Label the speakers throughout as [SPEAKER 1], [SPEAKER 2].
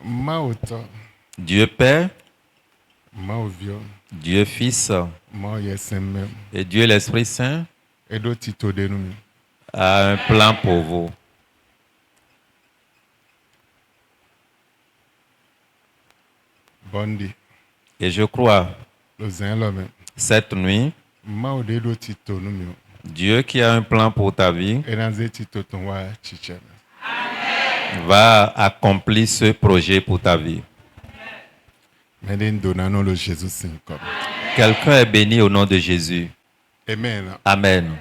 [SPEAKER 1] Maoto,
[SPEAKER 2] Dieu Père,
[SPEAKER 1] Maovio,
[SPEAKER 2] Dieu Fils
[SPEAKER 1] Mao Yesemem,
[SPEAKER 2] et Dieu l'Esprit Saint
[SPEAKER 1] Edo Tito Denumi.
[SPEAKER 2] a un plan pour vous.
[SPEAKER 1] Bondi,
[SPEAKER 2] Et je crois,
[SPEAKER 1] le Zenlome,
[SPEAKER 2] cette nuit,
[SPEAKER 1] Mao Dedo Tito Numio,
[SPEAKER 2] Dieu qui a un plan pour ta vie
[SPEAKER 1] Enaze Tito Tonwa Chichen.
[SPEAKER 2] va accomplir ce projet pour ta vie.
[SPEAKER 1] Meden Donano le Jésus Sinkom.
[SPEAKER 2] Quelqu'un est béni au nom de Jésus.
[SPEAKER 1] Amen.
[SPEAKER 2] Amen.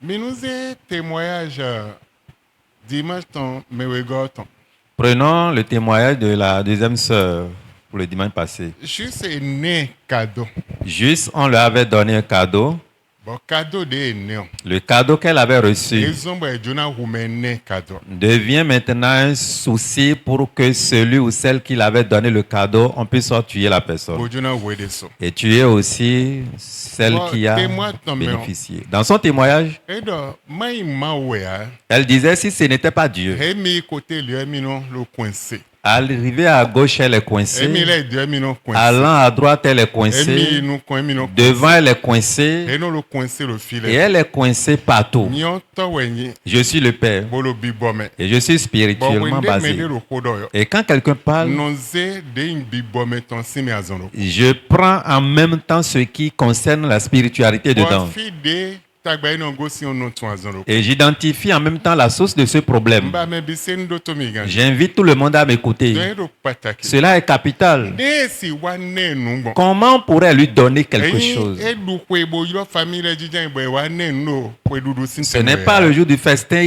[SPEAKER 1] Minouze témoignage dimanche ton mewegoton.
[SPEAKER 2] Prenons le témoignage de la deuxième sœur pour le dimanche passé.
[SPEAKER 1] Juste né cadeau.
[SPEAKER 2] Juste, on lui avait donné un cadeau.
[SPEAKER 1] Bon cadeau de néon.
[SPEAKER 2] Le cadeau qu'elle avait reçu
[SPEAKER 1] Ils ont Jona né cadeau.
[SPEAKER 2] devient maintenant un souci pour que celui ou celle qui l'avait donné le cadeau, on puisse tuer la personne.
[SPEAKER 1] Jona Wedeso.
[SPEAKER 2] Et tuer aussi celle
[SPEAKER 1] Bon,
[SPEAKER 2] qui a
[SPEAKER 1] témoin ton
[SPEAKER 2] bénéficié. Dans son témoignage,
[SPEAKER 1] Edo mai mawea.
[SPEAKER 2] elle disait si ce n'était pas Dieu.
[SPEAKER 1] Emi côté lui mino le coincé.
[SPEAKER 2] Arrivée à gauche, elle est
[SPEAKER 1] Emi
[SPEAKER 2] coincée.
[SPEAKER 1] les deux mino coincé.
[SPEAKER 2] Allant à droite, elle est
[SPEAKER 1] Emi
[SPEAKER 2] coincée.
[SPEAKER 1] nous coin mino.
[SPEAKER 2] Devant, elle est coincée.
[SPEAKER 1] Et nous le coincé le
[SPEAKER 2] Et
[SPEAKER 1] filet.
[SPEAKER 2] elle est coincée partout.
[SPEAKER 1] Nyon to wenyi.
[SPEAKER 2] Je suis le Père.
[SPEAKER 1] Bolo bibome.
[SPEAKER 2] Et je suis
[SPEAKER 1] Bon
[SPEAKER 2] spirituellement
[SPEAKER 1] wende
[SPEAKER 2] basé.
[SPEAKER 1] mede le kodo yo.
[SPEAKER 2] Et quand quelqu'un parle,
[SPEAKER 1] Nonze de in bibome ton simi azono.
[SPEAKER 2] je prends en même temps ce qui concerne la spiritualité dedans.
[SPEAKER 1] Bon fi de tagba ino gosi on ton azono.
[SPEAKER 2] Et j'identifie en même temps la source de ce problème.
[SPEAKER 1] Mba me bisen do to mi gan.
[SPEAKER 2] J'invite tout le monde à m'écouter.
[SPEAKER 1] Don pataki.
[SPEAKER 2] Cela est capital.
[SPEAKER 1] Ne si wane numbo.
[SPEAKER 2] Comment on pourrait lui donner quelque chose?
[SPEAKER 1] E du kwe bo yo famille jijan bo wane no kwe dudu sin.
[SPEAKER 2] Ce n'est pas le jour du festin.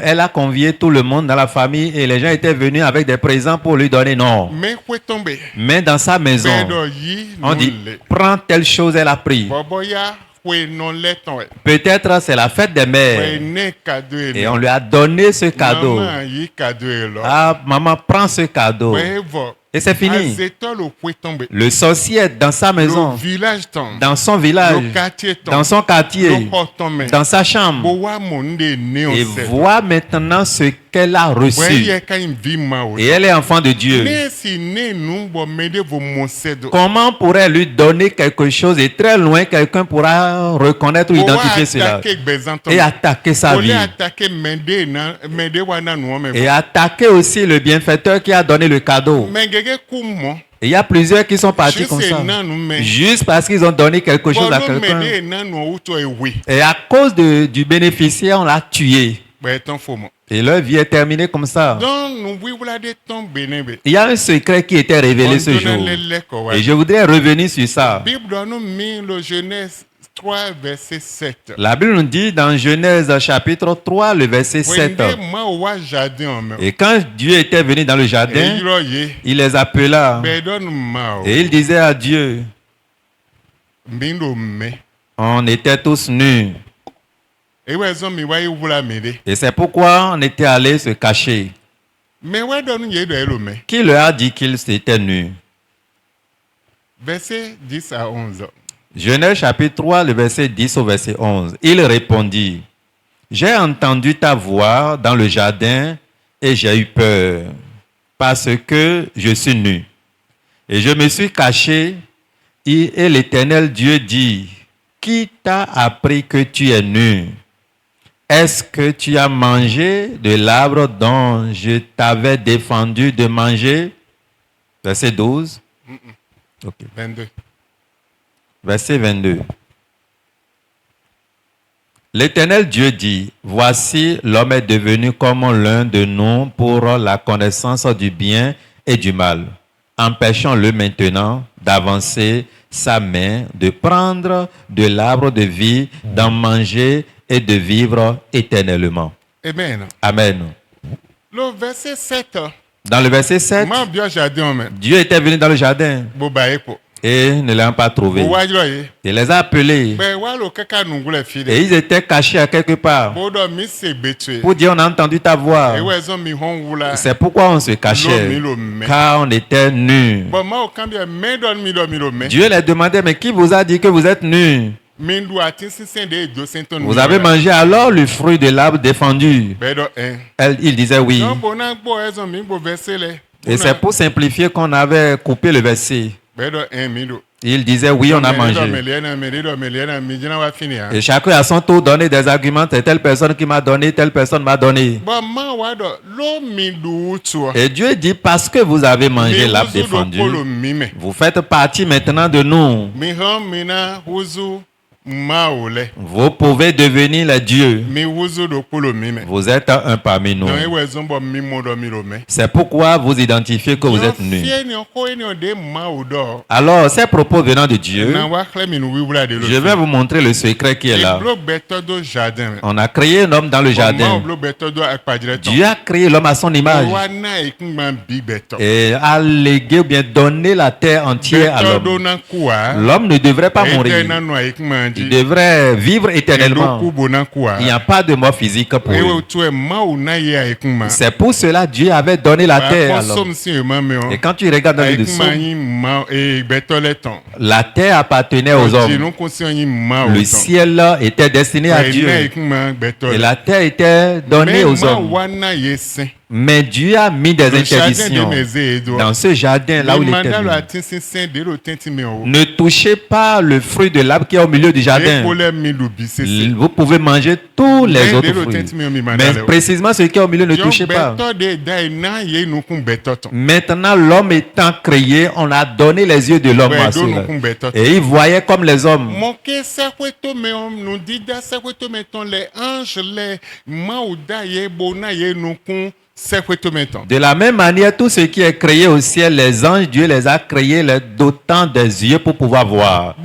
[SPEAKER 2] Elle a convié tout le monde dans la famille et les gens étaient venus avec des présents pour lui donner. Non.
[SPEAKER 1] Mais kwe tombe.
[SPEAKER 2] Mais dans sa maison,
[SPEAKER 1] Bedo yi
[SPEAKER 2] on dit,
[SPEAKER 1] nule.
[SPEAKER 2] prends telle chose, elle a pris.
[SPEAKER 1] Boboya kwe non leton.
[SPEAKER 2] Peut-être c'est la fête des
[SPEAKER 1] Kwe
[SPEAKER 2] mères.
[SPEAKER 1] ne cadeau.
[SPEAKER 2] Et on lui a donné ce cadeau.
[SPEAKER 1] Maman yi cadeau lo.
[SPEAKER 2] Ah, maman, prends ce cadeau.
[SPEAKER 1] Kwe vo.
[SPEAKER 2] Et c'est fini.
[SPEAKER 1] Azeto le kwe tombe.
[SPEAKER 2] Le sorcier est dans sa
[SPEAKER 1] Le
[SPEAKER 2] maison,
[SPEAKER 1] village ton.
[SPEAKER 2] dans son village,
[SPEAKER 1] Le quartier ton.
[SPEAKER 2] dans son quartier,
[SPEAKER 1] Le portement.
[SPEAKER 2] dans sa chambre.
[SPEAKER 1] Bowa monde ne on
[SPEAKER 2] Et
[SPEAKER 1] sait.
[SPEAKER 2] voit maintenant ce qu'elle a
[SPEAKER 1] Ouais,
[SPEAKER 2] reçu.
[SPEAKER 1] ye ka in vi ma o.
[SPEAKER 2] Et elle est enfant de Dieu.
[SPEAKER 1] Ne si ne nous bo mede vo monsedo.
[SPEAKER 2] Comment on pourrait lui donner quelque chose et très loin, quelqu'un pourra reconnaître ou identifier cela et attaquer sa vie.
[SPEAKER 1] Attaquer mede wana no me.
[SPEAKER 2] Et attaquer aussi le bienfaiteur qui a donné le cadeau.
[SPEAKER 1] Mengege kumo.
[SPEAKER 2] Et il y a plusieurs qui sont partis comme ça. Juste parce qu'ils ont donné quelque chose à quelqu'un. Et à cause du bénéficiaire, on l'a tué. Et leur vie est terminée comme ça. Il y a un secret qui était révélé ce jour. Et je voudrais revenir sur ça. La Bible nous dit dans Genèse chapitre 3, le verset 7. Et quand Dieu était venu dans le jardin, il les appela. Et il disait à Dieu, on était tous nus. Et c'est pourquoi on était allé se cacher. Qui leur a dit qu'ils étaient nus?
[SPEAKER 1] Verset 10 à 11.
[SPEAKER 2] Genèse chapitre 3, le verset 10 au verset 11. Il répondit, j'ai entendu ta voix dans le jardin et j'ai eu peur parce que je suis nu. Et je me suis caché et l'Éternel Dieu dit, qui t'a appris que tu es nu? Est-ce que tu as mangé de l'arbre dont je t'avais défendu de manger? Verset 12. Okay.
[SPEAKER 1] 22.
[SPEAKER 2] Verset 22. L'Éternel Dieu dit, voici l'homme est devenu comme l'un de nous pour la connaissance du bien et du mal. Empêchons-le maintenant d'avancer sa main, de prendre de l'arbre de vie, d'en manger et de vivre éternellement.
[SPEAKER 1] Amen.
[SPEAKER 2] Amen.
[SPEAKER 1] Le verset 7.
[SPEAKER 2] Dans le verset 7, Dieu était venu dans le jardin et ne l'ont pas trouvé. Il les a appelés et ils étaient cachés à quelque part pour dire on a entendu ta voix. C'est pourquoi on se cachait, car on était nus. Dieu les demandait, mais qui vous a dit que vous êtes nus? Vous avez mangé alors le fruit de l'arbre défendu? Il disait oui. Et c'est pour simplifier qu'on avait coupé le verset.
[SPEAKER 1] Bedo en mido.
[SPEAKER 2] Il disait oui, on a mangé. Et chacun à son tour donnait des arguments. C'est telle personne qui m'a donné, telle personne m'a donné. Et Dieu dit, parce que vous avez mangé l'arbre défendu, vous faites partie maintenant de nous. Vous pouvez devenir les dieux. Vous êtes un parmi nous. C'est pourquoi vous identifiez que vous êtes nus. Alors, ces propos venant de Dieu, je vais vous montrer le secret qui est là. On a créé un homme dans le jardin. Dieu a créé l'homme à son image et a légué ou bien donné la terre entière à l'homme. L'homme ne devrait pas mourir. Il devrait vivre éternellement. Il n'y a pas de mort physique pour lui. C'est pour cela que Dieu avait donné la terre à l'homme. Et quand tu regardes dans le dessous, la terre appartenait aux hommes. Le ciel était destiné à Dieu. Et la terre était donnée aux hommes. Mais Dieu a mis des interdictions dans ce jardin là où il était venu. Ne touchez pas le fruit de l'arbre qui est au milieu du jardin. Vous pouvez manger tous les autres fruits. Mais précisément ce qui est au milieu, ne touchez pas. Maintenant, l'homme étant créé, on a donné les yeux de l'homme à cela. Et il voyait comme les hommes. De la même manière, tout ce qui est créé au ciel, les anges, Dieu les a créés, les dotant des yeux pour pouvoir voir.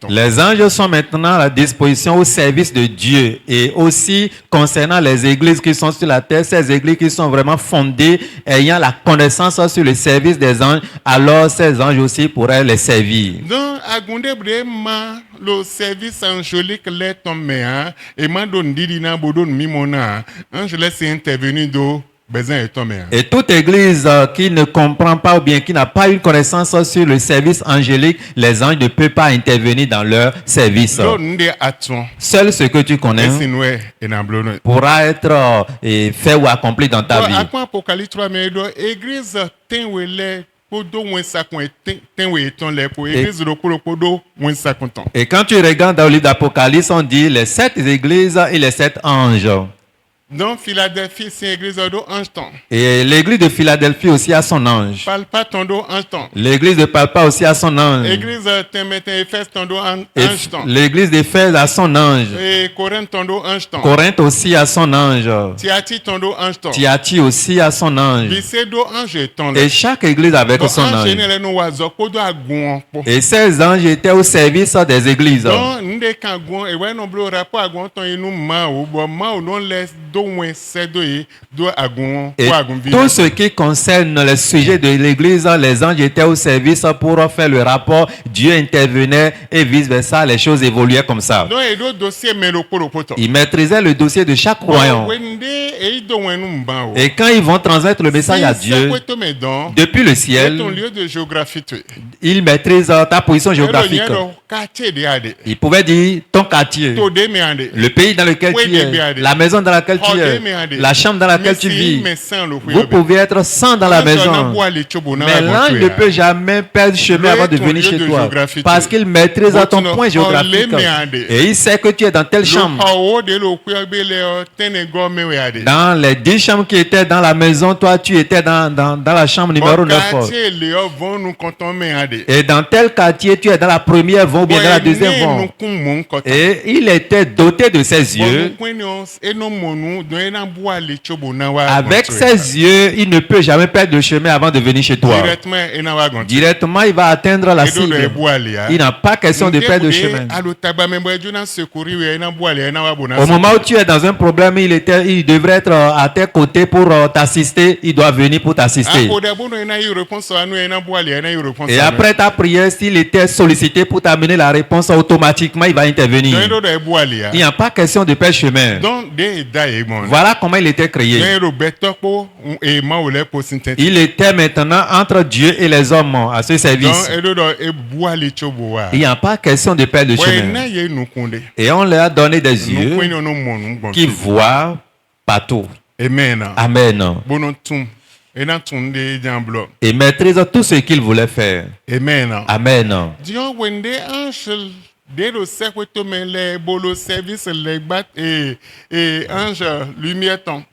[SPEAKER 2] Les anges sont maintenant à la disposition au service de Dieu. Et aussi concernant les églises qui sont sur la terre, ces églises qui sont vraiment fondées ayant la connaissance sur le service des anges, alors ces anges aussi pourraient les servir.
[SPEAKER 1] Donc, le service angélique l'est tombé, et m'a donné dina bodon mimona, ange laisse intervenir do.
[SPEAKER 2] Et toute église qui ne comprend pas ou bien qui n'a pas une connaissance sur le service angélique, les anges ne peuvent pas intervenir dans leur service. Seul ce que tu connais pourra être fait ou accompli dans ta vie. Et quand tu regardes dans le livre d'Apocalypse, on dit les 7 églises et les 7 anges.
[SPEAKER 1] Donc Philadelphie, c'est l'église de ange.
[SPEAKER 2] Et l'église de Philadelphie aussi a son ange.
[SPEAKER 1] Palpa tondo ange.
[SPEAKER 2] L'église de Palpa aussi a son ange.
[SPEAKER 1] L'église de Éphèse tondo ange.
[SPEAKER 2] L'église d'Éphèse a son ange.
[SPEAKER 1] Et Corinthe tondo ange.
[SPEAKER 2] Corinthe aussi a son ange.
[SPEAKER 1] Tiati tondo ange.
[SPEAKER 2] Tiati aussi a son ange. Et chaque église avec son ange. Et ces anges étaient au service des églises. Et tout ce qui concerne le sujet de l'église, les anges étaient au service pour faire le rapport. Dieu intervenait et vice versa, les choses évoluaient comme ça. Ils maîtrisaient le dossier de chaque croyant. Et quand ils vont transmettre le message à Dieu, depuis le ciel, ils maîtrisent ta position géographique. Ils pouvaient dire ton quartier, le pays dans lequel tu es, la maison dans laquelle tu es, la chambre dans laquelle tu vis. Vous pouvez être 100 dans la maison. Mais l'ange ne peut jamais perdre chemin avant de venir chez toi. Parce qu'il maîtrise ton point géographique. Et il sait que tu es dans telle chambre. Dans les 10 chambres qui étaient dans la maison, toi tu étais dans la chambre numéro 9. Et dans tel quartier, tu es dans la première vente ou bien dans la deuxième vente. Et il était doté de ses yeux. Avec ses yeux, il ne peut jamais perdre de chemin avant de venir chez toi. Directement, il va atteindre la cible. Il n'a pas question de perdre de chemin. Au moment où tu es dans un problème, il devrait être à tes côtés pour t'assister. Il doit venir pour t'assister. Et après ta prière, s'il était sollicité pour t'amener la réponse, automatiquement, il va intervenir. Il n'y a pas question de perdre chemin.
[SPEAKER 1] mon.
[SPEAKER 2] Voilà comment il était créé.
[SPEAKER 1] Mais Roberto po et ma ole po sintet.
[SPEAKER 2] Il était maintenant entre Dieu et les hommes à ce
[SPEAKER 1] Donc
[SPEAKER 2] service.
[SPEAKER 1] edo do e bua li choboa.
[SPEAKER 2] Il n'y a pas question de perdre le
[SPEAKER 1] Ouais
[SPEAKER 2] chemin.
[SPEAKER 1] na ye nu kunde.
[SPEAKER 2] Et on leur a donné des
[SPEAKER 1] Nu
[SPEAKER 2] yeux
[SPEAKER 1] kwen no mon nu
[SPEAKER 2] qui
[SPEAKER 1] bon.
[SPEAKER 2] voient partout.
[SPEAKER 1] Amen.
[SPEAKER 2] Amen.
[SPEAKER 1] Bono tum. Et na tunde jamblo.
[SPEAKER 2] Et maîtrisent tout ce qu'ils voulaient faire.
[SPEAKER 1] Amen.
[SPEAKER 2] Amen.
[SPEAKER 1] Dion wende ange de lo sekweto me le bolo service le bat et ange lumière ton.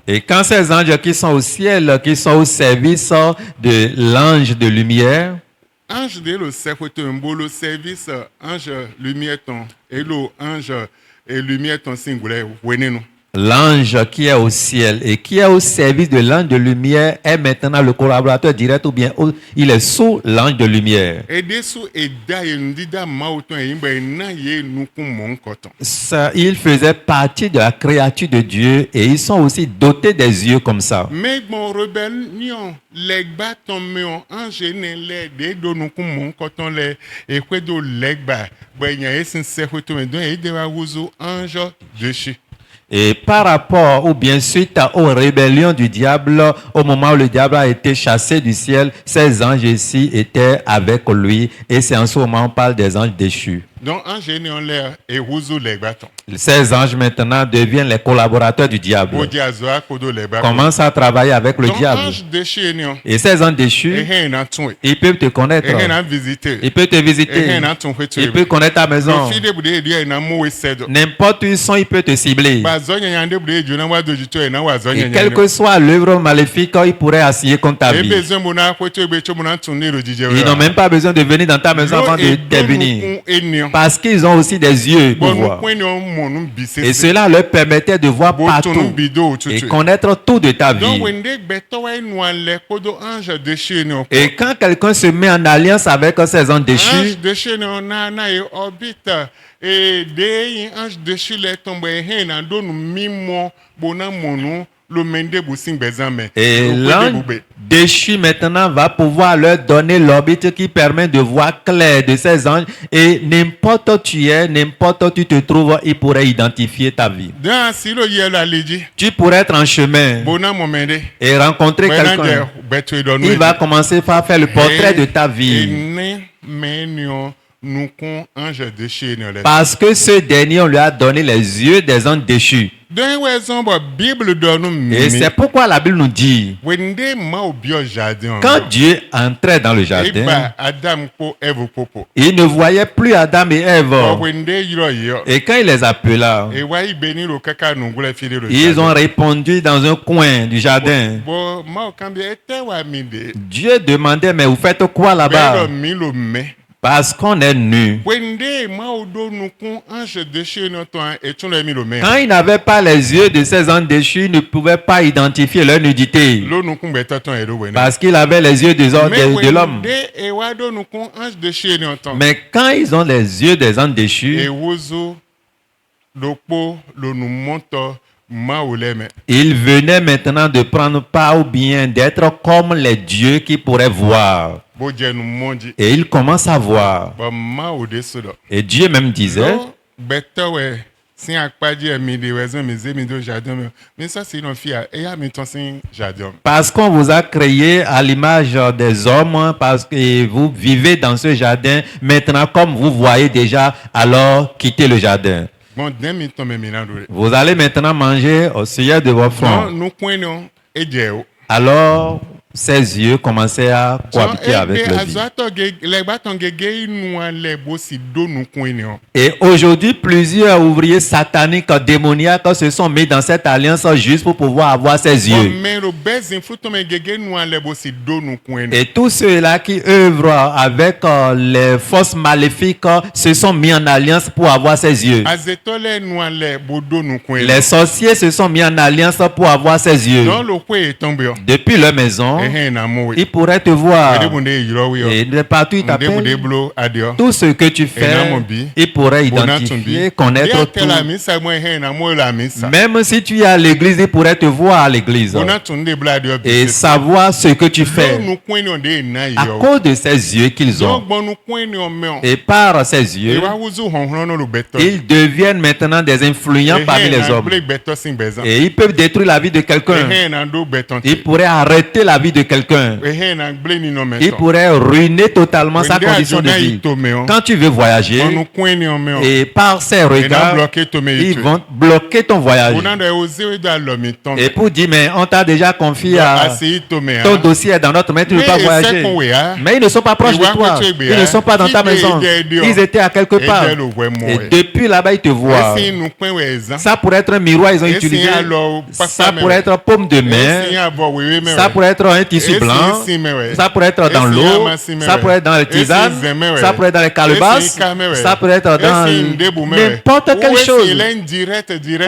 [SPEAKER 2] Et quand ces anges qui sont au ciel, qui sont au service de l'ange de lumière,
[SPEAKER 1] Ange de lo sekweto me bolo service ange lumière ton et lo ange et lumière ton singulier wenenu.
[SPEAKER 2] l'ange qui est au ciel et qui est au service de l'ange de lumière est maintenant le collaborateur direct ou bien il est sous l'ange de lumière.
[SPEAKER 1] Et desu et da ye ndida mauton e imba na ye nuku mon koton.
[SPEAKER 2] Ça, il faisait partie de la créature de Dieu et ils sont aussi dotés des yeux comme ça.
[SPEAKER 1] Mais mon rébellion legba ton meon ange ne le de do nuku mon koton le e kwedo legba benya esin sekweto me don e de wa wuzo ange dessus.
[SPEAKER 2] Et par rapport ou bien suite aux rébellions du diable, au moment où le diable a été chassé du ciel, ces anges ici étaient avec lui et c'est en ce moment on parle des anges déchus.
[SPEAKER 1] Donc ange ne on l'air e wuzo legba ton.
[SPEAKER 2] Ces anges maintenant deviennent les collaborateurs du diable.
[SPEAKER 1] Bodi azoa kodo legba.
[SPEAKER 2] Commencent à travailler avec le
[SPEAKER 1] Donc
[SPEAKER 2] diable.
[SPEAKER 1] ange dessus ne on.
[SPEAKER 2] Et ces anges
[SPEAKER 1] E
[SPEAKER 2] déchus,
[SPEAKER 1] hen na tun.
[SPEAKER 2] ils peuvent te connaître.
[SPEAKER 1] E hen na visiter.
[SPEAKER 2] Ils peuvent te
[SPEAKER 1] E
[SPEAKER 2] visiter.
[SPEAKER 1] hen na tun kwetu.
[SPEAKER 2] Ils peuvent connaître ta maison.
[SPEAKER 1] Donc fide bude dia na mo we sedo.
[SPEAKER 2] N'importe où ils sont, ils peuvent te cibler.
[SPEAKER 1] Ba zonya nyande bude jo na wa dojito e na wa zonya
[SPEAKER 2] Et
[SPEAKER 1] nyande.
[SPEAKER 2] quelle que soit l'œuvre maléfique, ils pourraient assigner contre ta
[SPEAKER 1] E
[SPEAKER 2] vie.
[SPEAKER 1] besoin bona kwetu ebe cho bona tun ni rojije.
[SPEAKER 2] Ils n'ont même pas besoin de venir dans ta maison avant de t'invenir. Parce qu'ils ont aussi des yeux pour voir. Et cela leur permettait de voir partout et connaître tout de ta vie. Et quand quelqu'un se met en alliance avec ces anges déchus, et l'ange déchu maintenant va pouvoir leur donner l'orbite qui permet de voir clair de ces anges et n'importe où tu es, n'importe où tu te trouves, il pourrait identifier ta vie. Tu pourrais être en chemin et rencontrer quelqu'un. Il va commencer par faire le portrait de ta vie. Parce que ce dernier, on lui a donné les yeux des anges déchus. Et c'est pourquoi la Bible nous dit, quand Dieu entrait dans le jardin, il ne voyait plus Adam et Ève. Et quand il les appela, ils ont répondu dans un coin du jardin. Dieu demandait, mais vous faites quoi là-bas? Parce qu'on est nu. Quand il n'avait pas les yeux de ces anges déchus, il ne pouvait pas identifier leur nudité. Parce qu'il avait les yeux de l'homme. Mais quand ils ont les yeux des anges déchus, il venait maintenant de prendre part ou bien d'être comme les dieux qui pourraient voir. Et il commence à voir. Et Dieu même disait, parce qu'on vous a créé à l'image des hommes, parce que vous vivez dans ce jardin, maintenant comme vous voyez déjà, alors quittez le jardin. Vous allez maintenant manger au sujet de vos fronts. Alors, ses yeux commençaient à cohabiter avec le vie. Et aujourd'hui, plusieurs ouvriers sataniques, démoniaques se sont mis dans cette alliance juste pour pouvoir avoir ses yeux. Et tous ceux-là qui œuvrent avec les forces maléfiques se sont mis en alliance pour avoir ses yeux. Les sorciers se sont mis en alliance pour avoir ses yeux. Depuis leur maison, maison,
[SPEAKER 1] ehe na mo
[SPEAKER 2] il pourrait te voir.
[SPEAKER 1] ede bunde yiro wi
[SPEAKER 2] Et de partout, il
[SPEAKER 1] ede bunde
[SPEAKER 2] t'appelle.
[SPEAKER 1] blo adio
[SPEAKER 2] Tout ce que tu fais, il pourrait identifier, connaître tout.
[SPEAKER 1] la misa mo ehe na mo la misa
[SPEAKER 2] Même si tu es à l'église, il pourrait te voir à l'église
[SPEAKER 1] bona tunde blo adio
[SPEAKER 2] et savoir ce que tu fais
[SPEAKER 1] nu kwini onde na
[SPEAKER 2] à
[SPEAKER 1] yo
[SPEAKER 2] cause de ces yeux qu'ils
[SPEAKER 1] yo
[SPEAKER 2] ont.
[SPEAKER 1] gbonu kwini o me
[SPEAKER 2] Et par ces yeux,
[SPEAKER 1] wa wuzu honhron no lu beto
[SPEAKER 2] ils deviennent maintenant des influents parmi les hommes.
[SPEAKER 1] ble beto sin bezan
[SPEAKER 2] Et ils peuvent détruire la vie de quelqu'un.
[SPEAKER 1] ehe na do beton
[SPEAKER 2] Ils pourraient arrêter la vie de quelqu'un.
[SPEAKER 1] ehe na ble ni no me
[SPEAKER 2] Ils pourraient ruiner totalement sa condition de vie. Quand tu veux voyager,
[SPEAKER 1] onu kwini o me
[SPEAKER 2] et par ces
[SPEAKER 1] na
[SPEAKER 2] regards,
[SPEAKER 1] bloquer to me
[SPEAKER 2] ils vont bloquer ton voyage.
[SPEAKER 1] bona do ozewe do alomi ton
[SPEAKER 2] Et pour dire, mais on t'a déjà confié à
[SPEAKER 1] asi to me
[SPEAKER 2] ton dossier est dans notre main, tu ne veux pas voyager. Mais ils ne sont pas proches de toi. Ils ne sont pas dans ta maison. Ils étaient à quelque part. Et depuis là-bas, ils te voient.
[SPEAKER 1] esi nu kwin we ezan
[SPEAKER 2] Ça pourrait être un miroir, ils ont
[SPEAKER 1] esi
[SPEAKER 2] utilisé.
[SPEAKER 1] alo
[SPEAKER 2] Ça pourrait être paume de main.
[SPEAKER 1] esi abo wewe me
[SPEAKER 2] Ça pourrait être un tissu blanc. Ça pourrait être dans l'eau. Ça pourrait être dans les tisanes. Ça pourrait être dans les calebasses. Ça pourrait être dans n'importe quelle chose.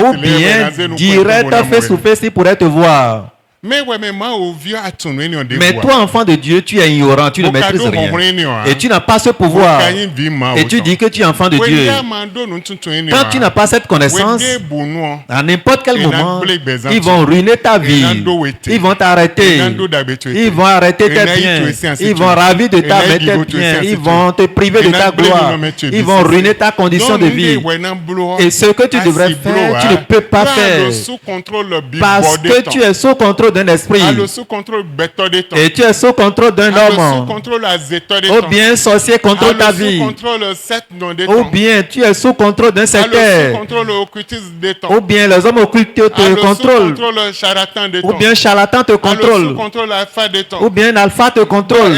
[SPEAKER 2] Ou bien direct, face to face, il pourrait te voir.
[SPEAKER 1] mais ouais mais moi au vieux atunu ni onde
[SPEAKER 2] Mais toi, enfant de Dieu, tu es ignorant, tu ne maîtrises rien. Et tu n'as pas ce pouvoir. Et tu dis que tu es enfant de Dieu. Quand tu n'as pas cette connaissance, à n'importe quel moment, ils vont ruiner ta vie. Ils vont t'arrêter. Ils vont arrêter tes biens. Ils vont ravir de ta tes biens. Ils vont te priver de ta gloire. Ils vont ruiner ta condition de vie. Et ce que tu devrais faire, tu ne peux pas faire. Parce que tu es sous contrôle d'un esprit. Et tu es sous contrôle d'un homme. Ou bien sorcier contrôle ta vie. Ou bien tu es sous contrôle d'un secteur. Ou bien les hommes occultes te contrôlent. Ou bien charlatan te contrôle. Ou bien un alpha te contrôle.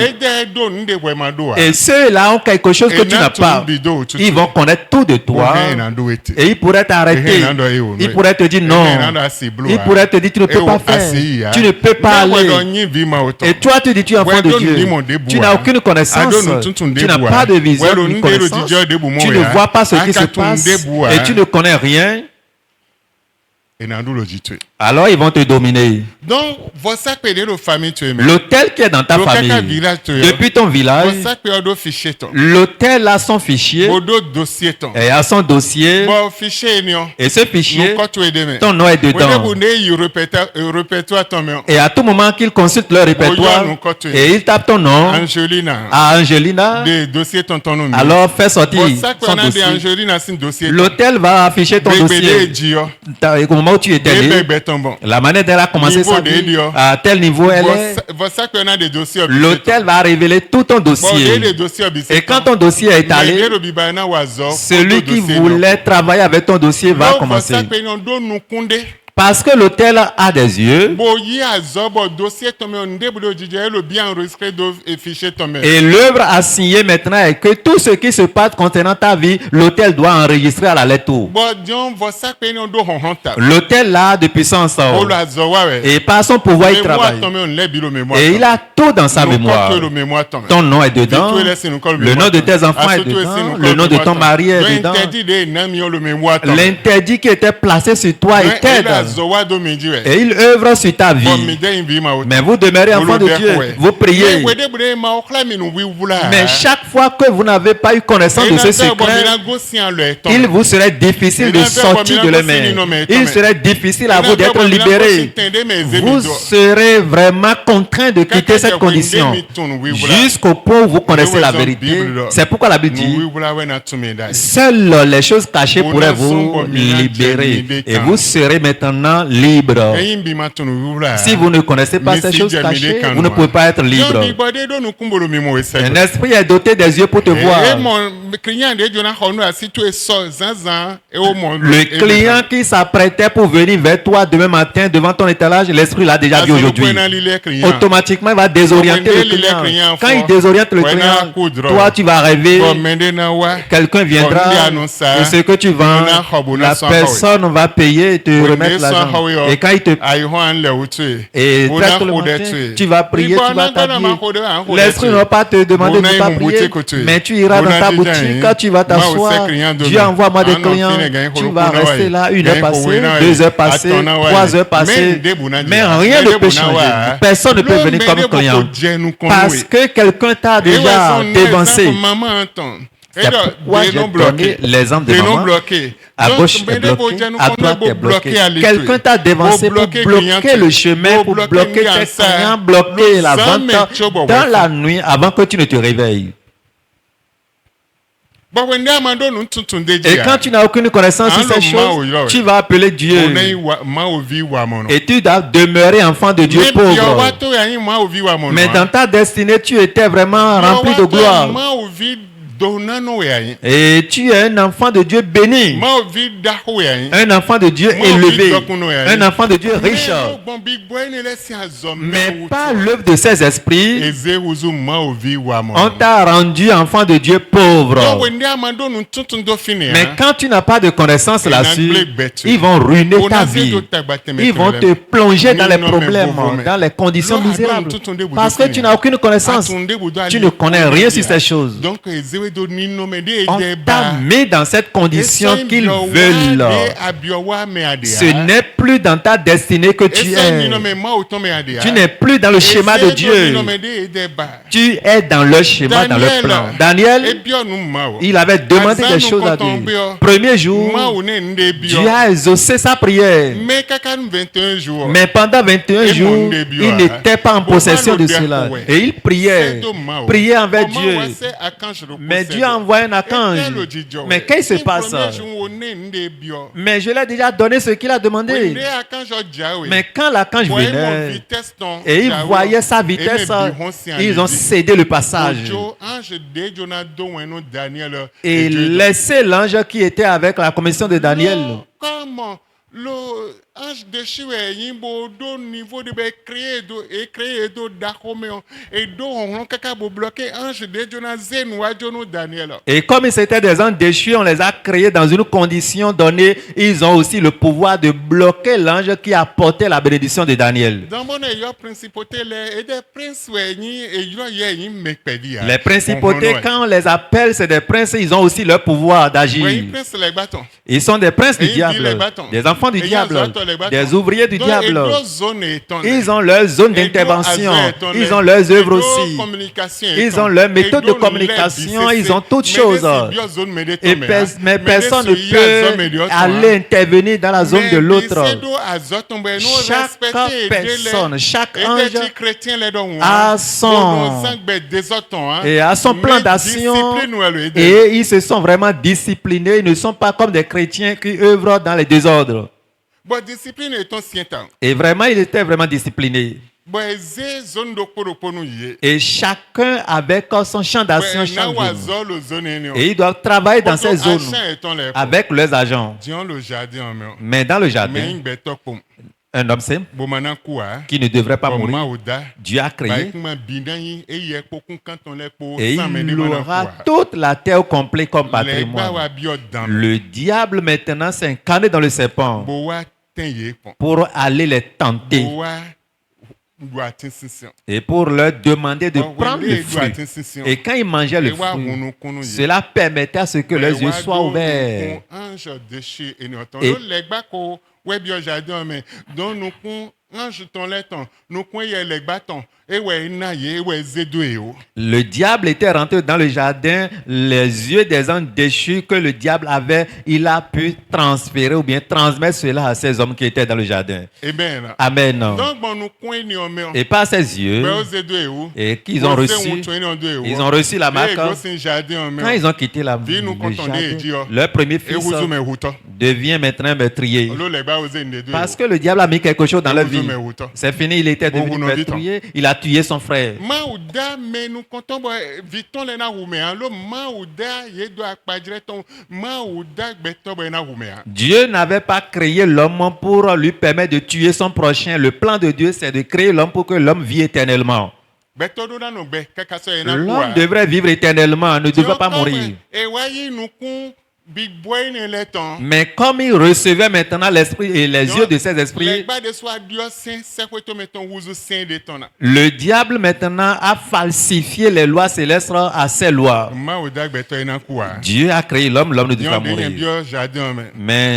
[SPEAKER 2] Et ceux-là ont quelque chose que tu n'as pas. Ils vont connaître tout de toi. Et ils pourraient t'arrêter. Ils pourraient te dire non. Ils pourraient te dire tu ne peux pas faire. Tu ne peux pas aller. Et toi tu dis tu es enfant de Dieu. Tu n'as aucune connaissance. Tu n'as pas de vision ni connaissance. Tu ne vois pas ce qui se passe. Et tu ne connais rien. Alors ils vont te dominer.
[SPEAKER 1] Donc,
[SPEAKER 2] l'hôtel qui est dans ta famille, depuis ton village, l'hôtel a son fichier et a son dossier. Et ce fichier, ton nom est dedans. Et à tout moment qu'ils consultent leur répertoire et ils tapent ton nom à Angelina, alors fais sortir son dossier. L'hôtel va afficher ton dossier. Au moment où tu étais né, la manière dont elle a commencé sa vie, à tel niveau elle est, l'hôtel va révéler tout ton dossier. Et quand ton dossier est étalé, celui qui voulait travailler avec ton dossier va commencer. Parce que l'autel a des yeux. Et l'œuvre a signé maintenant est que tout ce qui se passe concernant ta vie, l'autel doit enregistrer à la lettre. L'autel là de puissance. Et par son pouvoir il travaille. Et il a tout dans sa mémoire. Ton nom est dedans. Le nom de tes enfants est dedans. Le nom de ton mari est dedans. L'interdit qui était placé sur toi était dedans. Et il œuvre sur ta vie. Mais vous demeurez enfant de Dieu. Vous priez. Mais chaque fois que vous n'avez pas eu connaissance de ce secret, il vous serait difficile de sortir de les mains. Il serait difficile à vous d'être libéré. Vous serez vraiment contraint de quitter cette condition jusqu'au point où vous connaissez la vérité. C'est pourquoi la Bible dit seules les choses cachées pourraient vous libérer. Et vous serez maintenant libre. Si vous ne connaissez pas ces choses cachées, vous ne pouvez pas être libre. Un esprit est doté des yeux pour te voir. Le client qui s'apprêtait pour venir vers toi demain matin devant ton étalage, l'esprit l'a déjà vu aujourd'hui. Automatiquement, il va désorienter le client. Quand il désoriente le client, toi tu vas rêver. Quelqu'un viendra et ce que tu vends, la personne va payer et te remettre l'argent. Et quand il te et tu vas prier, tu vas t'habiller. L'esprit ne va pas te demander de ne pas prier, mais tu iras dans ta boutique Si quand tu vas t'asseoir, Dieu envoie-moi des clients, tu vas rester là 1 heure passée, 2 heures passées, 3 heures passées, mais rien ne peut changer. Personne ne peut venir comme client parce que quelqu'un t'a déjà dévancé. C'est pourquoi j'ai donné l'exemple de maman. À gauche est bloqué, à droite est bloqué. Quelqu'un t'a dévancé pour bloquer le chemin, pour bloquer tes clients, bloquer la vente dans la nuit avant que tu ne te réveilles. Et quand tu n'as aucune connaissance sur ces choses, tu vas appeler Dieu. Et tu dois demeurer enfant de Dieu pauvre. Mais dans ta destinée, tu étais vraiment rempli de gloire. Et tu es un enfant de Dieu béni. Un enfant de Dieu élevé. Un enfant de Dieu riche. Mais par l'œuvre de ces esprits, on t'a rendu enfant de Dieu pauvre. Mais quand tu n'as pas de connaissance là-dessus, ils vont ruiner ta vie. Ils vont te plonger dans les problèmes, dans les conditions misérables. Parce que tu n'as aucune connaissance. Tu ne connais rien sur ces choses. On t'a mis dans cette condition qu'ils veulent. Ce n'est plus dans ta destinée que tu es. Tu n'es plus dans le schéma de Dieu. Tu es dans le schéma, dans le plan. Daniel, il avait demandé des choses à Dieu. Premier jour, Dieu a exaucé sa prière. Mais pendant 21 jours, il n'était pas en possession de cela. Et il priait envers Dieu. Mais Dieu a envoyé un archange. Mais qu'est-ce qui se passe? Mais je lui ai déjà donné ce qu'il a demandé. Mais quand l'archange venait et il voyait sa vitesse, ils ont cédé le passage. Et laissé l'ange qui était avec la commission de Daniel.
[SPEAKER 1] L'ange déchu est yimbo do niveau de créer do dakomeo et do on kaka bo bloquer ange de Jonazen ou Jono Daniel.
[SPEAKER 2] Et comme c'était des anges déchus, on les a créés dans une condition donnée. Ils ont aussi le pouvoir de bloquer l'ange qui apportait la bénédiction de Daniel. Les principautés, quand on les appelle, c'est des princes, ils ont aussi leur pouvoir d'agir. Ils sont des princes du diable, des enfants du diable, des ouvriers du diable. Ils ont leur zone d'intervention, ils ont leurs œuvres aussi, ils ont leur méthode de communication, ils ont toutes choses. Mais personne ne peut aller intervenir dans la zone de l'autre. Chaque personne, chaque ange a son plan d'action et ils se sont vraiment disciplinés. Ils ne sont pas comme des chrétiens qui œuvrent dans les désordres. Et vraiment, il était vraiment discipliné. Et chacun avec son champ d'action chaque jour. Et ils doivent travailler dans ces zones avec leurs agents. Mais dans le jardin, un homme simple qui ne devrait pas mourir, Dieu a créé et il aura toute la terre au complet comme patrimoine. Le diable maintenant s'est incarné dans le serpent pour aller les tenter et pour leur demander de prendre le fruit. Et quand ils mangeaient le fruit, cela permettait à ce que leurs yeux soient ouverts. Le diable était rentré dans le jardin, les yeux des anges déchus que le diable avait, il a pu transférer ou bien transmettre cela à ces hommes qui étaient dans le jardin. Amen. Et par ces yeux, et qu'ils ont reçu la marque, quand ils ont quitté le jardin, leur premier fils devient maintenant un meurtrier. Parce que le diable a mis quelque chose dans leur vie. C'est fini, il était devenu meurtrier, il a tué son frère. Dieu n'avait pas créé l'homme pour lui permettre de tuer son prochain. Le plan de Dieu, c'est de créer l'homme pour que l'homme vive éternellement. L'homme devrait vivre éternellement, ne devrait pas mourir.
[SPEAKER 1] big boy ne l'étant.
[SPEAKER 2] Mais comme il recevait maintenant l'esprit et les yeux de ses esprits,
[SPEAKER 1] Legba de soit Dieu saint, c'est quoi tu mettons wuzu saint de ton.
[SPEAKER 2] le diable maintenant a falsifié les lois célestes à ses lois.
[SPEAKER 1] Ma odag beto ina kuwa.
[SPEAKER 2] Dieu a créé l'homme, l'homme ne doit
[SPEAKER 1] Yon
[SPEAKER 2] pas
[SPEAKER 1] de
[SPEAKER 2] mourir.
[SPEAKER 1] yen bio jardin mais.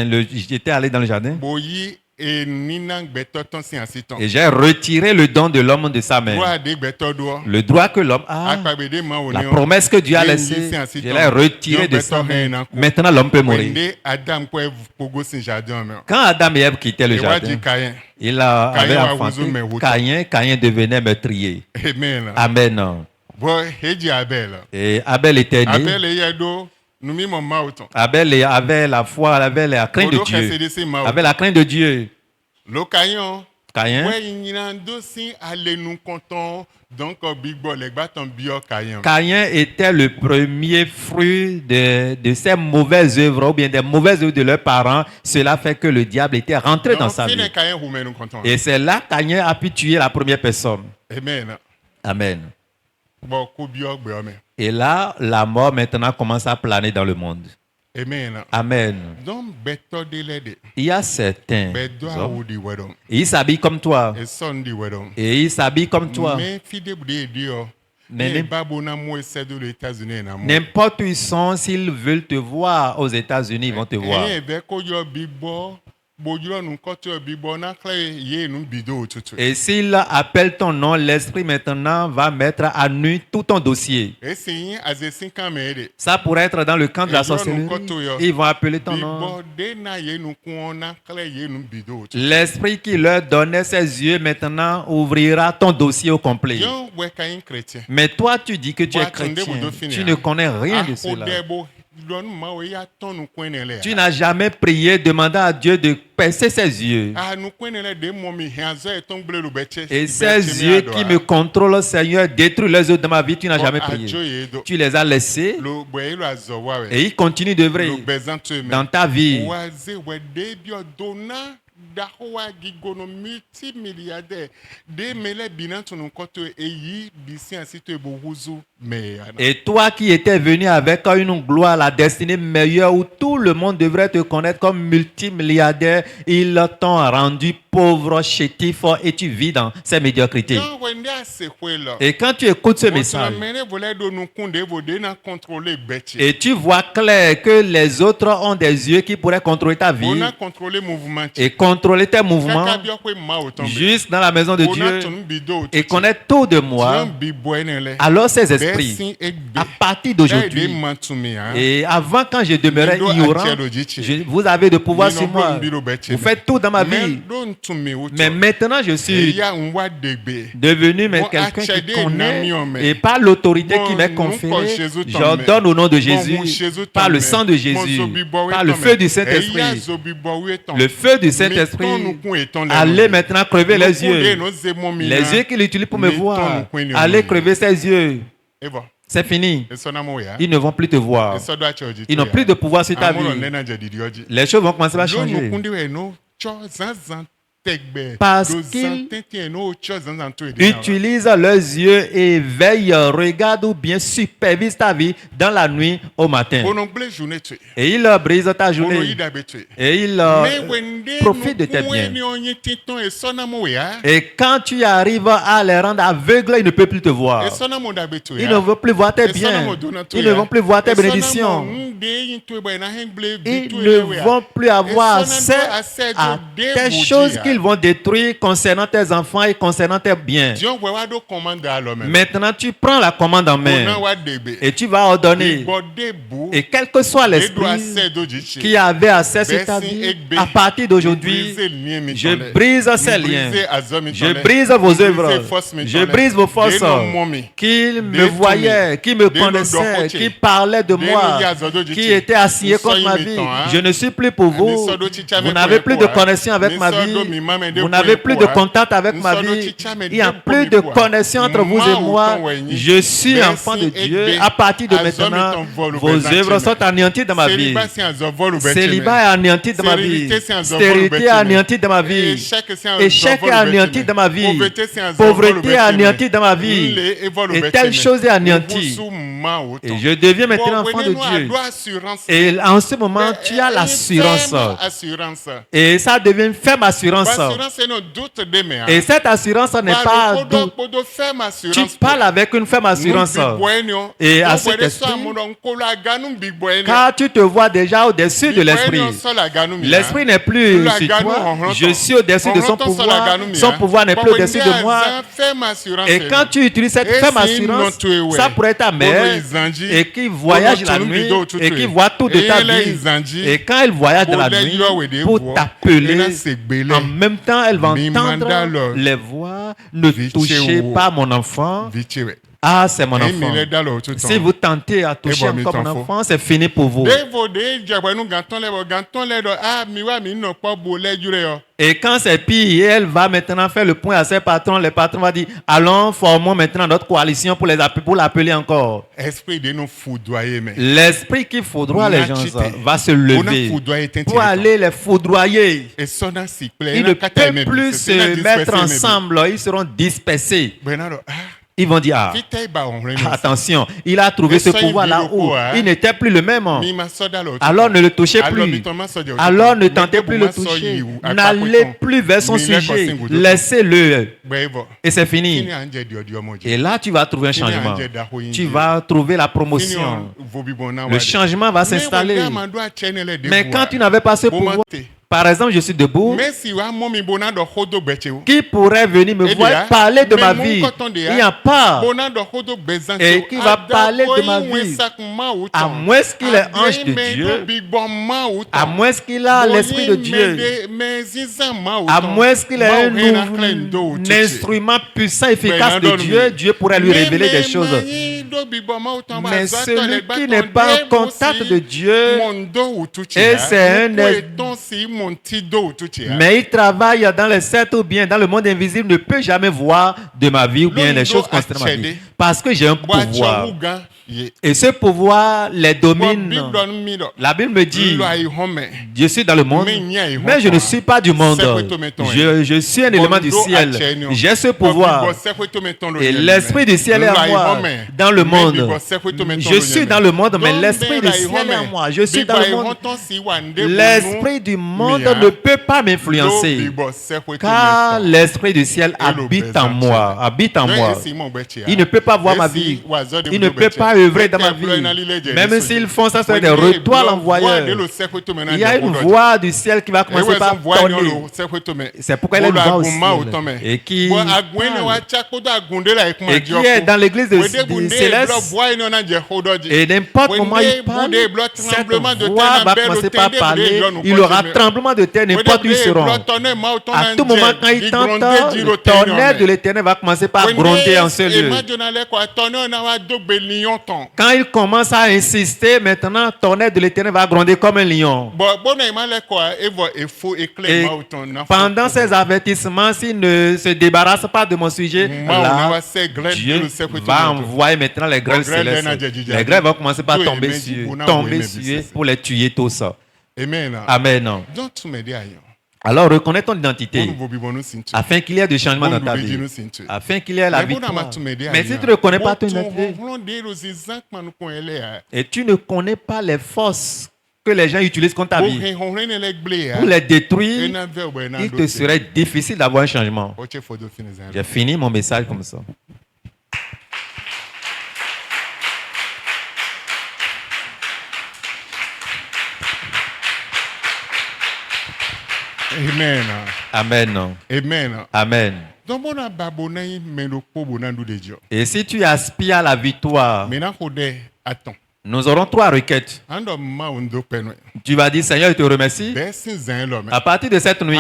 [SPEAKER 2] Mais j'étais allé dans le jardin
[SPEAKER 1] Boyi et ninang beto ton si asiton.
[SPEAKER 2] et j'ai retiré le don de l'homme de sa main.
[SPEAKER 1] Droit de beto do.
[SPEAKER 2] Le droit que l'homme a,
[SPEAKER 1] Akpabede ma
[SPEAKER 2] la
[SPEAKER 1] oneo.
[SPEAKER 2] promesse que Dieu a laissée, je l'ai retiré de sa main. Maintenant, l'homme peut mourir.
[SPEAKER 1] Wende Adam kwa pogo sin jardin mais.
[SPEAKER 2] Quand Adam et Ève quittaient le
[SPEAKER 1] Et wa di
[SPEAKER 2] jardin,
[SPEAKER 1] Caïn.
[SPEAKER 2] il avait
[SPEAKER 1] Caïn a
[SPEAKER 2] enfanté
[SPEAKER 1] ouzo mais wuto.
[SPEAKER 2] Caïn devenait meurtrier.
[SPEAKER 1] Amen.
[SPEAKER 2] Amen.
[SPEAKER 1] Bon, heji Abel.
[SPEAKER 2] Et Abel était né.
[SPEAKER 1] Abel yedo numi mo ma auton.
[SPEAKER 2] Abel avait la foi, avait la crainte de
[SPEAKER 1] Odo
[SPEAKER 2] Dieu.
[SPEAKER 1] KCDC ma
[SPEAKER 2] Avait la crainte de Dieu.
[SPEAKER 1] Lo Caïn.
[SPEAKER 2] Caïn,
[SPEAKER 1] Ouais, il y a un dossier allez nous comptons donc big boy les bâtons bio Caïn.
[SPEAKER 2] Caïn était le premier fruit de ces mauvaises œuvres ou bien des mauvaises œuvres de leurs parents. Cela fait que le diable était rentré dans sa vie.
[SPEAKER 1] Caïn vous nous comptons.
[SPEAKER 2] Et c'est là que Caïn a pu tuer la première personne.
[SPEAKER 1] Amen.
[SPEAKER 2] Amen.
[SPEAKER 1] Bon, coup bio amen.
[SPEAKER 2] Et là, la mort maintenant commence à planer dans le monde.
[SPEAKER 1] Amen.
[SPEAKER 2] Amen.
[SPEAKER 1] Donc beto de l'aide.
[SPEAKER 2] Il y a certains
[SPEAKER 1] Bedo a
[SPEAKER 2] hommes,
[SPEAKER 1] ou di wedon.
[SPEAKER 2] et ils s'habillent comme toi.
[SPEAKER 1] Et son di wedon.
[SPEAKER 2] Et ils s'habillent comme toi.
[SPEAKER 1] Mais fide de dio.
[SPEAKER 2] Mais
[SPEAKER 1] Mais babu na mo ese de les États-Unis na mo.
[SPEAKER 2] N'importe où ils sont, s'ils veulent te voir aux États-Unis, ils vont te voir.
[SPEAKER 1] Eh be ko yo big boy. Bojulo nous côté big boy na clé yé nous bido tutu.
[SPEAKER 2] Et s'il appelle ton nom, l'esprit maintenant va mettre à nu tout ton dossier.
[SPEAKER 1] Et c'est à 5 ans mais
[SPEAKER 2] Ça pourrait être dans le camp de la
[SPEAKER 1] Et
[SPEAKER 2] sorcellerie. Ils vont appeler ton nom. L'esprit qui leur donnait ses yeux maintenant ouvrira ton dossier au complet. Mais toi, tu dis que tu es chrétien. Tu ne connais rien de cela. Tu n'as jamais prié, demandé à Dieu de percer ses yeux. Et ces yeux qui me contrôlent, Seigneur, détruis les yeux de ma vie. Tu n'as jamais prié. Tu les as laissés et ils continuent d'œuvrer dans ta vie.
[SPEAKER 1] Dahoa gigono multimilliardaire de mele binantu nukoto eyi bisi asito ebohuzu meyana.
[SPEAKER 2] Et toi qui étais venu avec une gloire, la destinée meilleure où tout le monde devrait te connaître comme multimilliardaire, ils t'ont rendu pauvre, chétif et tu vis dans ces médiocrités. Et quand tu écoutes ce message, et tu vois clair que les autres ont des yeux qui pourraient contrôler ta vie et contrôler tes mouvements juste dans la maison de Dieu et connaître tout de moi, alors ces esprits, à partir d'aujourd'hui, et avant quand je demeurais ignorant, vous avez de pouvoir sur moi. Vous faites tout dans ma vie. Mais maintenant, je suis devenu quelqu'un qui connaît et par l'autorité qui m'est conférée, j'ordonne au nom de Jésus, par le sang de Jésus, par le feu du Saint-Esprit, le feu du Saint-Esprit, allez maintenant crever les yeux qu'il utilise pour me voir, allez crever ses yeux. C'est fini. Ils ne vont plus te voir. Ils n'ont plus de pouvoir sur ta vie. Les choses vont commencer à changer. Parce qu'ils utilisent leurs yeux et veillent, regardent ou bien supervisent ta vie dans la nuit au matin. Et ils brisent ta journée. Et ils profitent de tes biens. Et quand tu arrives à les rendre aveugles, ils ne peuvent plus te voir. Ils ne veulent plus voir tes biens. Ils ne vont plus voir tes bénédictions. Ils ne vont plus avoir accès à tes choses qu'ils vont détruire concernant tes enfants et concernant tes biens. Maintenant, tu prends la commande en main et tu vas ordonner. Et quel que soit l'esprit qui avait accès sur ta vie, à partir d'aujourd'hui, je brise ces liens. Je brise vos œuvres. Je brise vos forces. Qu'ils me voyaient, qui me connaissaient, qui parlaient de moi, qui étaient assignés contre ma vie. Je ne suis plus pour vous. Vous n'avez plus de connexion avec ma vie. Vous n'avez plus de contact avec ma vie. Il n'y a plus de connexion entre vous et moi. Je suis enfant de Dieu. À partir de maintenant, vos œuvres sont anéanties dans ma vie. Célibat est anéanti dans ma vie. Stérilité est anéantie dans ma vie. Échec est anéanti dans ma vie. Pauvreté est anéantie dans ma vie. Et telle chose est anéantie. Et je deviens maintenant enfant de Dieu. Et en ce moment, tu as l'assurance. Et ça devient une ferme assurance. Et cette assurance n'est pas doute. Tu parles avec une ferme assurance. Et à cet esprit, car tu te vois déjà au-dessus de l'esprit. L'esprit n'est plus sur toi. Je suis au-dessus de son pouvoir. Son pouvoir n'est plus au-dessus de moi. Et quand tu utilises cette ferme assurance, ça pourrait être ta mère et qui voyage la nuit et qui voit tout de ta vie. Et quand elle voyage dans la nuit pour t'appeler, en même temps, elle va entendre les voix. Ne touchez pas mon enfant. Ah, c'est mon enfant. Si vous tentez à toucher encore mon enfant, c'est fini pour vous. Et quand c'est pire, elle va maintenant faire le point à ses patrons. Les patrons vont dire, allons, formons maintenant notre coalition pour l'appeler encore. L'esprit qui foudroie les gens va se lever pour aller les foudroyer. Ils ne peuvent plus se mettre ensemble. Ils seront dispersés. Ils vont dire, attention, il a trouvé ce pouvoir là-haut. Il n'était plus le même. Alors ne le touchez plus. Alors ne tentez plus le toucher. N'allez plus vers son sujet. Laissez-le. Et c'est fini. Et là, tu vas trouver un changement. Tu vas trouver la promotion. Le changement va s'installer. Mais quand tu n'avais pas ce pouvoir, par exemple, je suis debout. Qui pourrait venir me voir parler de ma vie? Il n'y a pas. Et qui va parler de ma vie? À moins qu'il est ange de Dieu. À moins qu'il a l'esprit de Dieu. À moins qu'il ait un instrument puissant, efficace de Dieu. Dieu pourrait lui révéler des choses. Mais celui qui n'est pas en contact de Dieu, et c'est mais il travaille dans les sept ou bien dans le monde invisible, ne peut jamais voir de ma vie ou bien les choses concernées ma vie. Parce que j'ai un pouvoir. Et ce pouvoir les domine. La Bible me dit, je suis dans le monde, mais je ne suis pas du monde. Je suis un élément du ciel. J'ai ce pouvoir. Et l'esprit du ciel est en moi, dans le monde. Je suis dans le monde, mais l'esprit du ciel est en moi. Je suis dans le monde. L'esprit du monde ne peut pas m'influencer, car l'esprit du ciel habite en moi. Habite en moi. Il ne peut pas voir ma vie. Il ne peut pas œuvrer dans ma vie. Même s'ils font ça sur des retours envoyeurs, il y a une voix du ciel qui va commencer par tonner. C'est pourquoi il y a une voix au ciel. Et qui est dans l'église de Céleste. Et n'importe comment il parle, cette voix va commencer par parler. Il aura tremblement de terre n'importe où ils seront. À tout moment, quand ils t'entendent, le tonnerre de l'Éternel va commencer par gronder en ce lieu. Quand il commence à insister, maintenant, le tonnerre de l'Éternel va gronder comme un lion. Et pendant ces avertissements, s'il ne se débarrasse pas de mon sujet, là, Dieu va envoyer maintenant les grêles célestes. Les grêles vont commencer par tomber sur eux pour les tuer tous.
[SPEAKER 1] Amen.
[SPEAKER 2] Amen. Alors reconnais ton identité afin qu'il y ait du changement dans ta vie, afin qu'il y ait la victoire. Mais si tu ne connais pas ton identité et tu ne connais pas les forces que les gens utilisent contre ta vie pour les détruire, il te serait difficile d'avoir un changement. J'ai fini mon message comme ça.
[SPEAKER 1] Amen.
[SPEAKER 2] Amen.
[SPEAKER 1] Amen.
[SPEAKER 2] Amen. Et si tu aspires à la victoire, nous aurons 3 requêtes. Tu vas dire, Seigneur, je te remercie. À partir de cette nuit,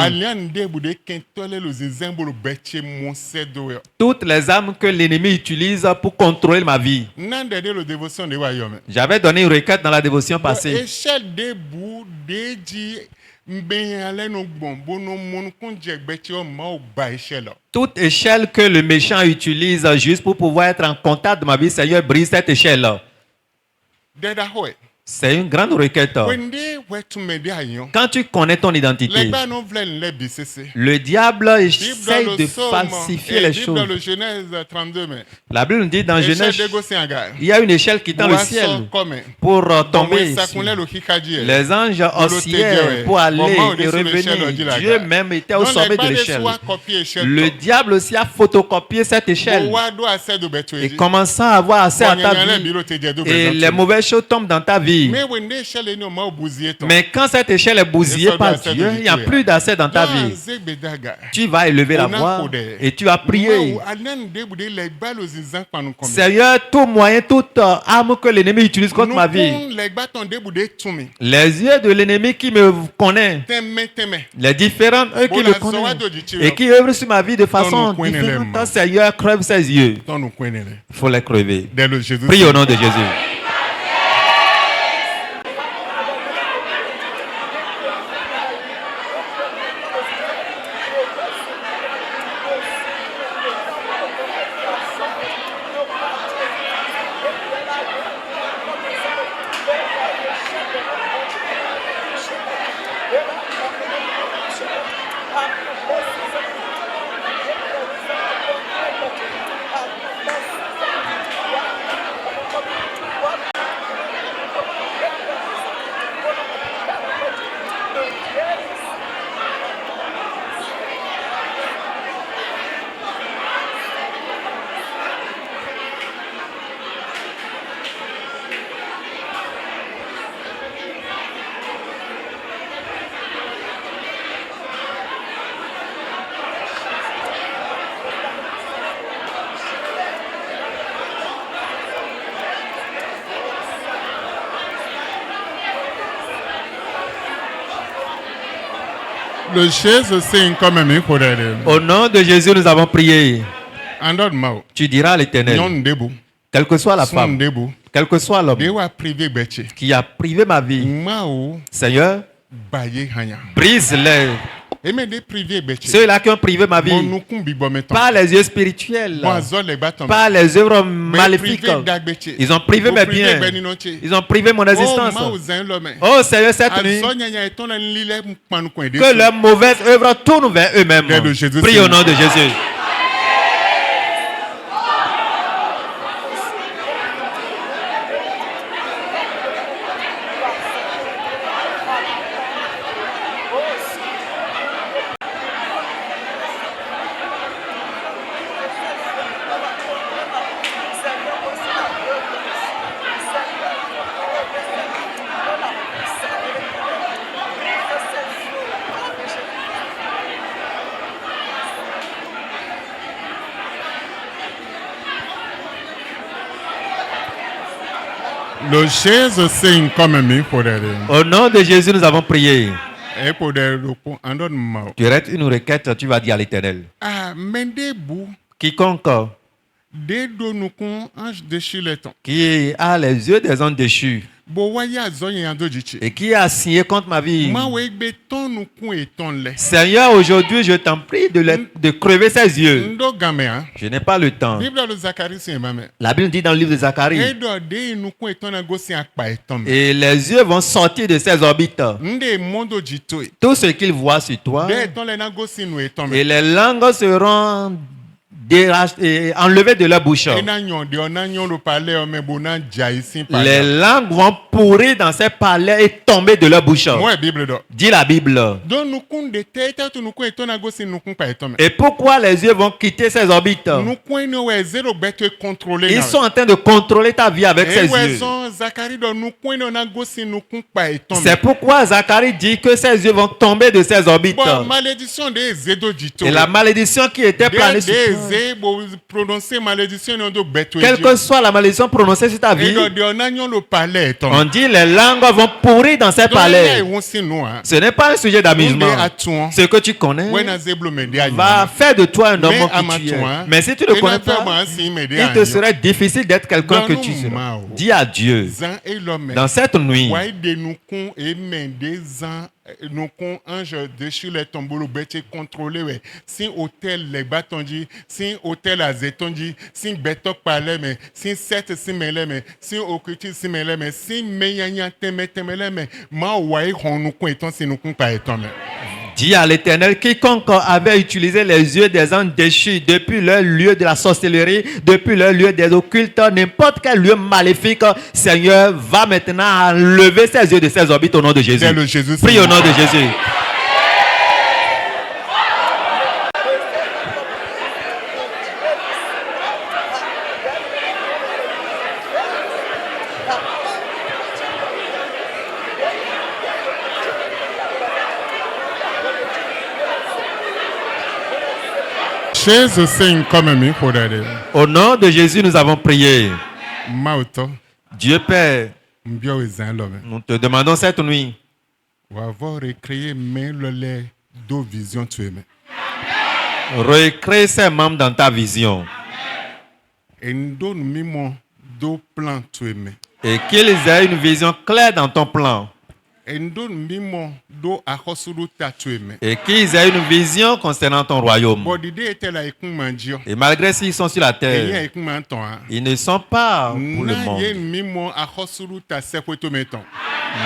[SPEAKER 2] toutes les armes que l'ennemi utilise pour contrôler ma vie. J'avais donné une requête dans la dévotion passée.
[SPEAKER 1] Mben ale no gbon bono mon kun jegbe ti o ma o gba iṣẹ́ lọ.
[SPEAKER 2] Toute échelle que le méchant utilise juste pour pouvoir être en contact de ma vie, Seigneur, brise cette échelle.
[SPEAKER 1] Deda hoe.
[SPEAKER 2] C'est une grande requête.
[SPEAKER 1] Wende wetume de ayon.
[SPEAKER 2] Quand tu connais ton identité,
[SPEAKER 1] Legba no vle nle bisese.
[SPEAKER 2] le diable
[SPEAKER 1] Bible
[SPEAKER 2] essaye
[SPEAKER 1] dans le
[SPEAKER 2] de
[SPEAKER 1] Psaume,
[SPEAKER 2] falsifier
[SPEAKER 1] et
[SPEAKER 2] les
[SPEAKER 1] Bible dans
[SPEAKER 2] choses.
[SPEAKER 1] le Genèse 32 mais.
[SPEAKER 2] La Bible nous dit dans
[SPEAKER 1] Échelle
[SPEAKER 2] Genèse,
[SPEAKER 1] de gosse en gare.
[SPEAKER 2] il y a une échelle qui est dans le
[SPEAKER 1] Boasso
[SPEAKER 2] ciel
[SPEAKER 1] comme.
[SPEAKER 2] pour tomber
[SPEAKER 1] Ça
[SPEAKER 2] ici.
[SPEAKER 1] connaît le hikaji.
[SPEAKER 2] Les anges oscillaient pour aller et revenir. Dieu même était au sommet de l'échelle. Le diable aussi a photocopié cette échelle. Et commençant à avoir accès à ta vie, et les mauvaises choses tombent dans ta vie. Mais quand cette échelle est bousillée par Dieu, il n'y a plus d'accès dans ta vie. Tu vas élever la voix et tu vas prier. Seigneur, tout moyen, toute arme que l'ennemi utilise contre ma vie, les yeux de l'ennemi qui me connaît, les différents eux qui le connaissent et qui œuvrent sur ma vie de façon différente, Seigneur, crève ses yeux. Il faut les crever. Prie au nom de Jésus.
[SPEAKER 1] Le Jésus c'est comme même pour elle.
[SPEAKER 2] Au nom de Jésus, nous avons prié.
[SPEAKER 1] Andor mao.
[SPEAKER 2] Tu diras à l'Éternel,
[SPEAKER 1] Nyon debu.
[SPEAKER 2] quelle que soit la
[SPEAKER 1] Son
[SPEAKER 2] femme,
[SPEAKER 1] debu.
[SPEAKER 2] quel que soit l'homme
[SPEAKER 1] Dewa privé beche.
[SPEAKER 2] qui a privé ma vie,
[SPEAKER 1] Mao
[SPEAKER 2] Seigneur,
[SPEAKER 1] baye hanya.
[SPEAKER 2] brise-les.
[SPEAKER 1] Et mais des privés beche.
[SPEAKER 2] Ceux-là qui ont privé ma vie,
[SPEAKER 1] Mon nous bibo meton.
[SPEAKER 2] par les yeux spirituels,
[SPEAKER 1] Boazo les bâtons.
[SPEAKER 2] par les œuvres maléfiques. Ils ont privé mes biens. Ils ont privé mon existence. Oh Seigneur, cette nuit, que leurs mauvaises œuvres tournent vers eux-mêmes. Prie au nom de Jésus.
[SPEAKER 1] Le Jésus c'est comme même pour elle.
[SPEAKER 2] Au nom de Jésus, nous avons prié.
[SPEAKER 1] Et pour elle, andor mao.
[SPEAKER 2] Tu arrêtes une requête, tu vas dire à l'Éternel.
[SPEAKER 1] Ah, mendebu.
[SPEAKER 2] Quiconque
[SPEAKER 1] De donukun ange déchire les temps.
[SPEAKER 2] qui a les yeux des hommes déchus
[SPEAKER 1] Bo waya zonye ando jiche.
[SPEAKER 2] et qui a signé contre ma vie,
[SPEAKER 1] Ma wegbe ton nukun et ton le.
[SPEAKER 2] Seigneur, aujourd'hui, je t'en prie de crever ses yeux.
[SPEAKER 1] Ndo game hein.
[SPEAKER 2] Je n'ai pas le temps.
[SPEAKER 1] Bible le Zacharie c'est mame.
[SPEAKER 2] La Bible dit dans le livre de Zacharie,
[SPEAKER 1] Edo de nukun et ton agosi akpa et ton.
[SPEAKER 2] et les yeux vont sortir de ses orbites.
[SPEAKER 1] Nde mondo jito.
[SPEAKER 2] Tout ce qu'ils voient sur toi,
[SPEAKER 1] De ton le nagosi nou et ton.
[SPEAKER 2] et les langues seront enlevées de leur bouche.
[SPEAKER 1] Ena nyon de onanyon le palais o me bonan jaisi
[SPEAKER 2] Les
[SPEAKER 1] palais.
[SPEAKER 2] langues vont pourrir dans ces palais et tomber de leur bouche.
[SPEAKER 1] Moi Bible do.
[SPEAKER 2] Dit la Bible.
[SPEAKER 1] Don nukun de tete tu nukun et ton agosi nukun pa et ton.
[SPEAKER 2] Et pourquoi les yeux vont quitter ses orbites?
[SPEAKER 1] Nukun no we zero beto contrôler.
[SPEAKER 2] Ils sont en train de contrôler ta vie avec ses yeux.
[SPEAKER 1] Zacharie do nukun no nagosi nukun pa et ton.
[SPEAKER 2] C'est pourquoi Zacharie dit que ses yeux vont tomber de ses orbites.
[SPEAKER 1] Bon, malédiction de zedo jito.
[SPEAKER 2] Et la malédiction qui était planée sur toi,
[SPEAKER 1] prononcer malédiction non do beto.
[SPEAKER 2] quelle que soit la malédiction prononcée sur ta vie,
[SPEAKER 1] de onanyon le palais ton.
[SPEAKER 2] on dit les langues vont pourrir dans ces palais. Ce n'est pas un sujet d'amusement. Ce que tu connais va faire de toi un homme qui tu es. Mais si tu ne connais pas, il te serait difficile d'être quelqu'un que tu seras. Dis à Dieu, dans cette nuit,
[SPEAKER 1] nous con ange dessus les tombeaux le bête contrôlé ouais si hôtel les bâtons si hôtel azetonji si betok parler mais si sept si mêlé mais si occulti si mêlé mais si meyanya temele mais ma ouais on nous con étant si nous con pas étant mais
[SPEAKER 2] Dis à l'Éternel, quiconque avait utilisé les yeux des anges déchus depuis leur lieu de la sorcellerie, depuis leur lieu des occultes, n'importe quel lieu maléfique, Seigneur, va maintenant enlever ses yeux de ses orbites au nom de Jésus.
[SPEAKER 1] c'est le Jésus
[SPEAKER 2] Prie au nom de Jésus.
[SPEAKER 1] Jesus saying come me for that
[SPEAKER 2] Au nom de Jésus, nous avons prié.
[SPEAKER 1] mauto
[SPEAKER 2] Dieu Père,
[SPEAKER 1] mbio ezan love
[SPEAKER 2] nous te demandons cette nuit
[SPEAKER 1] ou avoir recréé mais le lait do vision tu aimes
[SPEAKER 2] recrée ces membres dans ta vision
[SPEAKER 1] et nous donne mimo do plan tu aimes
[SPEAKER 2] et qu'ils aient une vision claire dans ton plan
[SPEAKER 1] et nous donne mimo do akosulu ta tu aimes
[SPEAKER 2] et qu'ils aient une vision concernant ton royaume.
[SPEAKER 1] bon l'idée était là ekun mandio
[SPEAKER 2] Et malgré s'ils sont sur la
[SPEAKER 1] et
[SPEAKER 2] terre,
[SPEAKER 1] ya ekun manton
[SPEAKER 2] ils ne sont pas pour le
[SPEAKER 1] na ye
[SPEAKER 2] monde,
[SPEAKER 1] mimo akosulu ta sekweto meton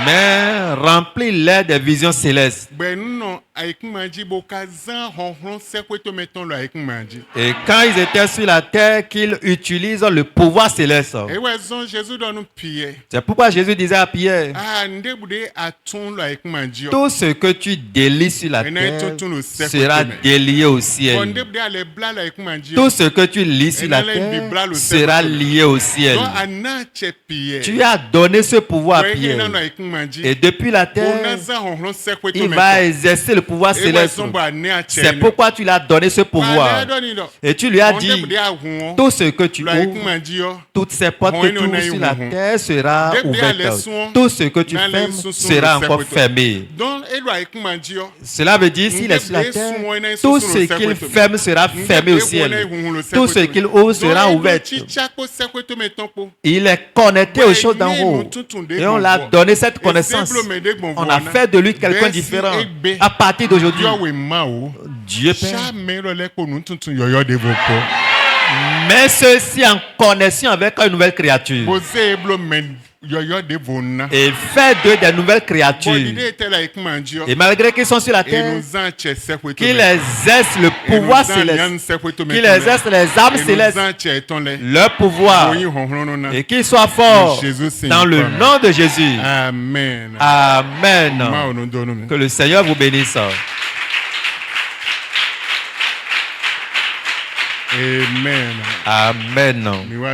[SPEAKER 2] mais remplis-les des visions célestes.
[SPEAKER 1] ben non ekun manji bo kazan honhon sekweto meton lo ekun manji
[SPEAKER 2] Et quand ils étaient sur la terre, qu'ils utilisent le pouvoir céleste.
[SPEAKER 1] et ouais son Jésus donne nous pied
[SPEAKER 2] C'est pourquoi Jésus disait à Pierre,
[SPEAKER 1] ah ndebude aton lo ekun manji
[SPEAKER 2] tout ce que tu délies sur la
[SPEAKER 1] Et
[SPEAKER 2] terre
[SPEAKER 1] tout nous sait
[SPEAKER 2] sera
[SPEAKER 1] que tu
[SPEAKER 2] délié au
[SPEAKER 1] bon
[SPEAKER 2] ciel.
[SPEAKER 1] ndebude ale bla la ekun manji
[SPEAKER 2] Tout ce que tu lis sur la terre sera lié au ciel.
[SPEAKER 1] donc anache pied
[SPEAKER 2] Tu as donné ce pouvoir à
[SPEAKER 1] ouais
[SPEAKER 2] Pierre.
[SPEAKER 1] ina no ekun manji
[SPEAKER 2] Et depuis la terre,
[SPEAKER 1] onaza honhon sekweto
[SPEAKER 2] il
[SPEAKER 1] meton
[SPEAKER 2] va exercer le pouvoir
[SPEAKER 1] et ouais
[SPEAKER 2] céleste.
[SPEAKER 1] son ba ne ache
[SPEAKER 2] C'est pourquoi tu lui as donné ce pouvoir. Et tu lui as dit, tout ce que tu ouvres, toutes ces portes que tu ouvres sur la terre sera ouverte. Tout ce que tu fermes sera encore fermé.
[SPEAKER 1] donc elo ekun manji
[SPEAKER 2] Cela veut dire, s'il est sur la terre, tout ce qu'il ferme sera fermé au ciel. Tout ce qu'il ouvre sera ouvert. Il est connecté aux choses d'en haut. Et on l'a donné cette connaissance. On a fait de lui quelqu'un différent. À partir d'aujourd'hui, Dieu Père, met ceci en connexion avec une nouvelle créature. Et fait d'eux des nouvelles créatures. Et malgré qu'ils sont sur la terre, qu'ils exercent le pouvoir céleste, qu'ils exercent les âmes célestes, leur pouvoir, et qu'ils soient forts dans le nom de Jésus.
[SPEAKER 1] Amen.
[SPEAKER 2] Amen. Que le Seigneur vous bénisse.
[SPEAKER 1] Amen.
[SPEAKER 2] Amen.